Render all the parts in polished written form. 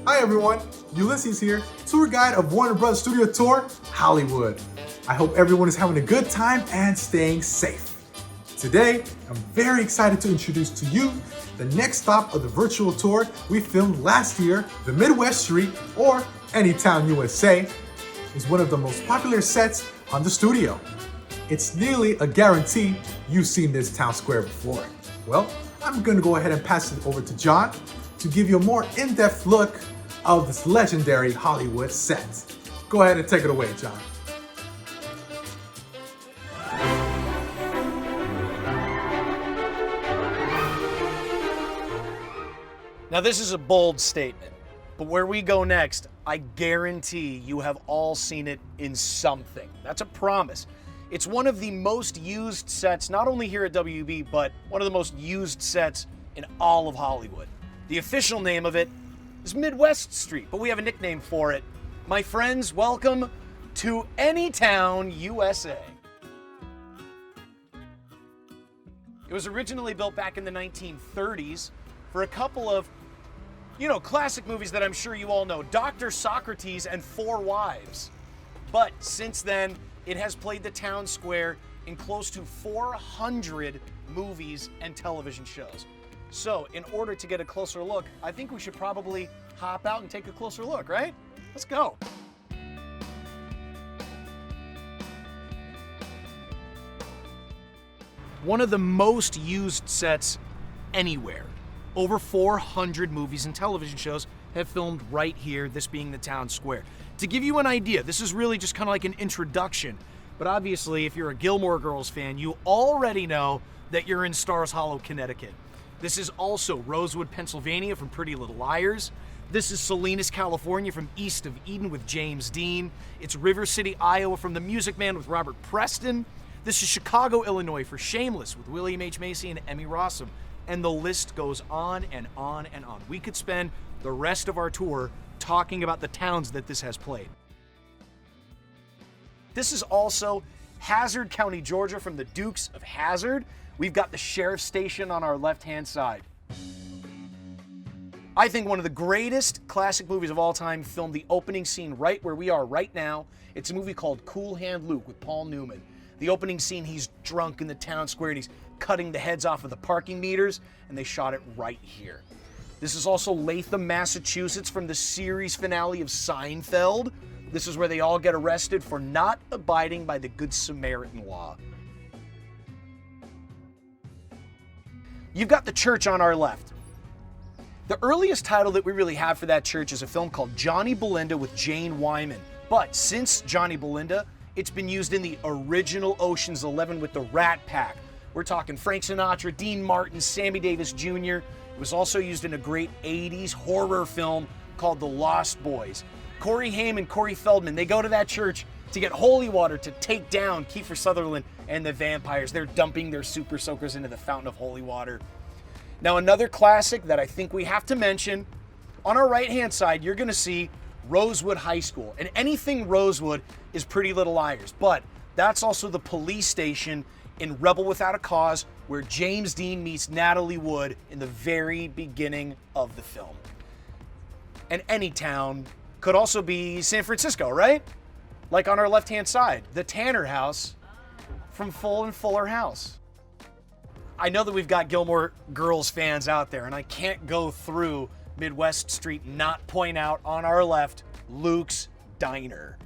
Hi everyone, Ulysses here, tour guide of Warner Bros. Studio Tour, Hollywood. I hope everyone is having a good time and staying safe. Today, I'm very excited to introduce to you the next stop of the virtual tour we filmed last year. The Midwest Street, or Anytown, USA, is one of the most popular sets on the studio. It's nearly a guarantee you've seen this town square before. Well, I'm gonna go ahead and pass it over to John to give you a more in-depth look of this legendary Hollywood set. Go ahead and take it away, John. Now this is a bold statement, but where we go next, I guarantee you have all seen it in something. That's a promise. It's one of the most used sets, not only here at WB, but one of the most used sets in all of Hollywood. The official name of it is Midwest Street, but we have a nickname for it. My friends, welcome to Anytown, USA. It was originally built back in the 1930s for a couple of, classic movies that I'm sure you all know, Dr. Socrates and Four Wives. But since then, it has played the town square in close to 400 movies and television shows. So, in order to get a closer look, I think we should probably hop out and take a closer look, right? Let's go. One of the most used sets anywhere. Over 400 movies and television shows have filmed right here, this being the town square. To give you an idea, this is really just kind of like an introduction, but obviously if you're a Gilmore Girls fan, you already know that you're in Stars Hollow, Connecticut. This is also Rosewood, Pennsylvania from Pretty Little Liars. This is Salinas, California from East of Eden with James Dean. It's River City, Iowa from The Music Man with Robert Preston. This is Chicago, Illinois for Shameless with William H. Macy and Emmy Rossum. And the list goes on and on and on. We could spend the rest of our tour talking about the towns that this has played. This is also Hazard County, Georgia from the Dukes of Hazzard. We've got the Sheriff's Station on our left-hand side. I think one of the greatest classic movies of all time filmed the opening scene right where we are right now. It's a movie called Cool Hand Luke with Paul Newman. The opening scene, he's drunk in the town square and he's cutting the heads off of the parking meters, and they shot it right here. This is also Latham, Massachusetts from the series finale of Seinfeld. This is where they all get arrested for not abiding by the Good Samaritan law. You've got the church on our left. The earliest title that we really have for that church is a film called Johnny Belinda with Jane Wyman. But since Johnny Belinda, it's been used in the original Ocean's 11 with the Rat Pack. We're talking Frank Sinatra, Dean Martin, Sammy Davis Jr. It was also used in a great 80s horror film called The Lost Boys. Corey Haim and Corey Feldman, they go to that church to get holy water to take down Kiefer Sutherland and the vampires. They're dumping their super soakers into the fountain of holy water. Now, another classic that I think we have to mention, on our right-hand side, you're going to see Rosewood High School. And anything Rosewood is Pretty Little Liars. But that's also the police station in Rebel Without a Cause, where James Dean meets Natalie Wood in the very beginning of the film. And Anytown could also be San Francisco, right? Like on our left-hand side, the Tanner House from Full and Fuller House. I know that we've got Gilmore Girls fans out there, and I can't go through Midwest Street and not point out on our left, Luke's Diner.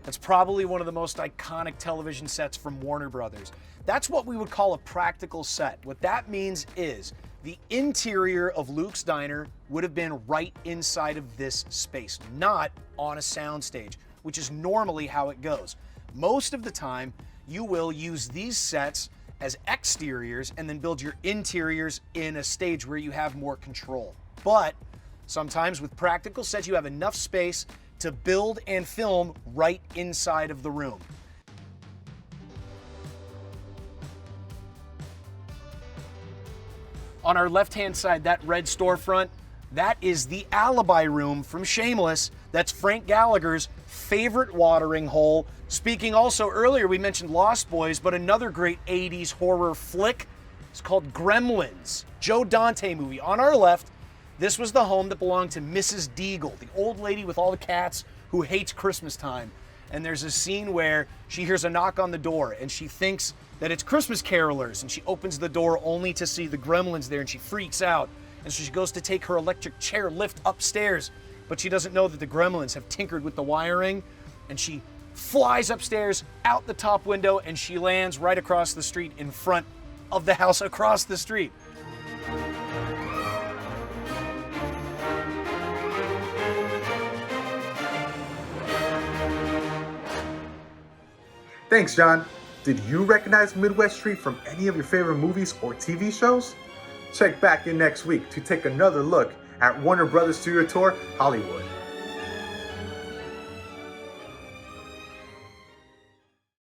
That's probably one of the most iconic television sets from Warner Brothers. That's what we would call a practical set. What that means is the interior of Luke's Diner would have been right inside of this space, not on a soundstage, which is normally how it goes. Most of the time, you will use these sets as exteriors and then build your interiors in a stage where you have more control. But sometimes with practical sets, you have enough space to build and film right inside of the room. On our left-hand side, that red storefront, that is the alibi room from Shameless. That's Frank Gallagher's favorite watering hole. Speaking also earlier, we mentioned Lost Boys, but another great 80s horror flick is called Gremlins. Joe Dante movie. On our left, This was the home that belonged to Mrs. Deagle, the old lady with all the cats who hates Christmas time. And there's a scene where she hears a knock on the door and she thinks that it's Christmas carolers, and she opens the door only to see the gremlins there, and she freaks out. And so she goes to take her electric chair lift upstairs, but she doesn't know that the gremlins have tinkered with the wiring, and she flies upstairs out the top window and she lands right across the street in front of the house across the street. Thanks, John. Did you recognize Midwest Street from any of your favorite movies or TV shows? Check back in next week to take another look at Warner Brothers Studio Tour Hollywood.